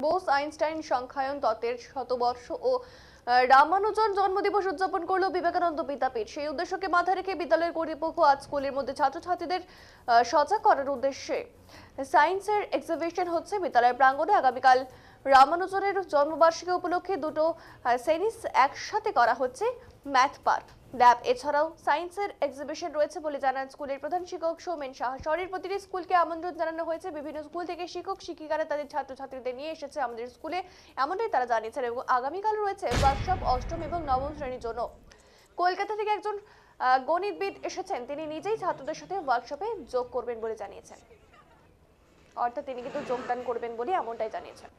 Bose Einstein সংখ্যায়ন তত্ত্বের শতবর্ষ ও রামানুজন জন্মদিবস উদযাপন করলো বিবেকানন্দ বিদ্যাপীঠ। সেই উদ্দেশ্যকে মাথায় রেখে বিদ্যালয়ের কর্তৃপক্ষ আজ স্কুলের মধ্যে ছাত্রছাত্রীদের সজাগ করার উদ্দেশ্যে সায়েন্সের এক্সিবিশন হচ্ছে বিদ্যালয়ের প্রাঙ্গণে। আগামীকাল রামানুজনের জন্মবার্ষিকী উপলক্ষে দুটো শ্রেণী একসাথে করা হচ্ছে ম্যাথ পার্ক, ল্যাব এছাড়াও সায়েন্সের এক্সিবিশন রয়েছে বলে জানান স্কুলের প্রধান শিক্ষক সৌমেন সাহা। শহরের প্রতিটি স্কুলকে আমন্ত্রণ জানানো হয়েছে। বিভিন্ন স্কুল থেকে শিক্ষক শিক্ষিকারা তাদের ছাত্রছাত্রীদের নিয়ে এসেছে আমাদের স্কুলে, এমনটাই তারা জানিয়েছেন। এবং আগামীকাল রয়েছে ওয়ার্কশপ অষ্টম এবং নবম শ্রেণীর জন্য। কলকাতা থেকে একজন গণিতবিদ এসেছেন, তিনি নিজেই ছাত্রদের সাথে ওয়ার্কশপে যোগ করবেন বলে জানিয়েছেন। অর্থাৎ তিনি কিন্তু যোগদান করবেন বলে এমনটাই জানিয়েছেন।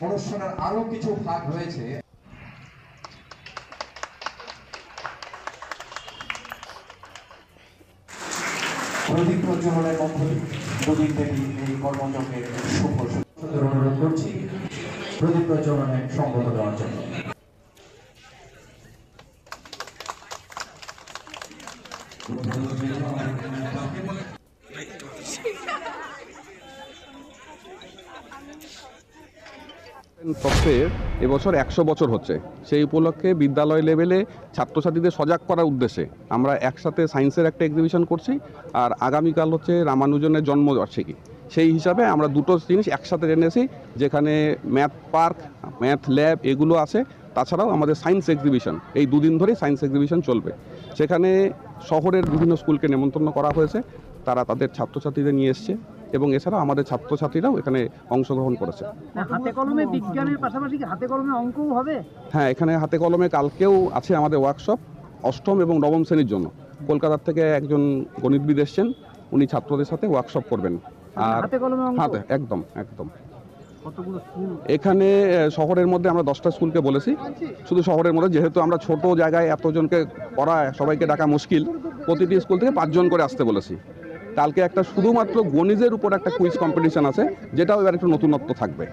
অনুষ্ঠানের আরো কিছু ভাগ রয়েছে। প্রদীপ প্রজ্বলনের মধ্যে দুদিন ব্যাপী এই কর্মযজ্ঞের শুভ সূচনার অনুরোধ করছি প্রদীপ প্রজ্বলনের সম্বোধন দেওয়ার জন্য। তত্ত্বের এবছর 100 বছর হচ্ছে। সেই উপলক্ষে বিদ্যালয় লেভেলে ছাত্রছাত্রীদের সজাগ করার উদ্দেশ্যে আমরা একসাথে সায়েন্সের একটা এক্সিবিশন করছি, আর আগামীকাল হচ্ছে রামানুজনের জন্মবার্ষিকী। সেই হিসাবে আমরা দুটো জিনিস একসাথে এনেছি, যেখানে ম্যাথ পার্ক, ম্যাথ ল্যাব এগুলো আছে। তাছাড়াও আমাদের সায়েন্স এক্সিবিশন, এই দুদিন ধরেই সায়েন্স এক্সিবিশন চলবে। সেখানে শহরের বিভিন্ন স্কুলকে নেমন্তন্ন করা হয়েছে, তারা তাদের ছাত্রছাত্রীদের নিয়ে এসছে এবং এছাড়া আমাদের ছাত্রছাত্রীরাও এখানে অংশগ্রহণ করেছে। হাতে কলমে বিজ্ঞানের পাশাপাশি হাতে কলমে অঙ্কও হবে? হ্যাঁ, এখানে হাতে কলমে কালকেও আছে আমাদের ওয়ার্কশপ অষ্টম এবং নবম শ্রেণীর জন্য। কলকাতার থেকে একজন গণিতবিদ এসছেন, উনি ছাত্রদের সাথে ওয়ার্কশপ করবেন। আর হাতে কলমে অঙ্ক? হাতে একদম একদম। কতগুলো স্কুল এখানে শহরের মধ্যে আমরা 10টা স্কুলকে বলেছি। শুধু শহরের মধ্যে, যেহেতু আমরা ছোট জায়গায় এতজনকে করা সবাইকে ডাকা মুশকিল, প্রতিটি স্কুল থেকে 5 জন করে আসতে বলেছি। কালকে একটা শুধুমাত্র গণিতের উপর একটা কুইজ কম্পিটিশন আছে, যেটাও এবার একটু নতুনত্ব থাকবে।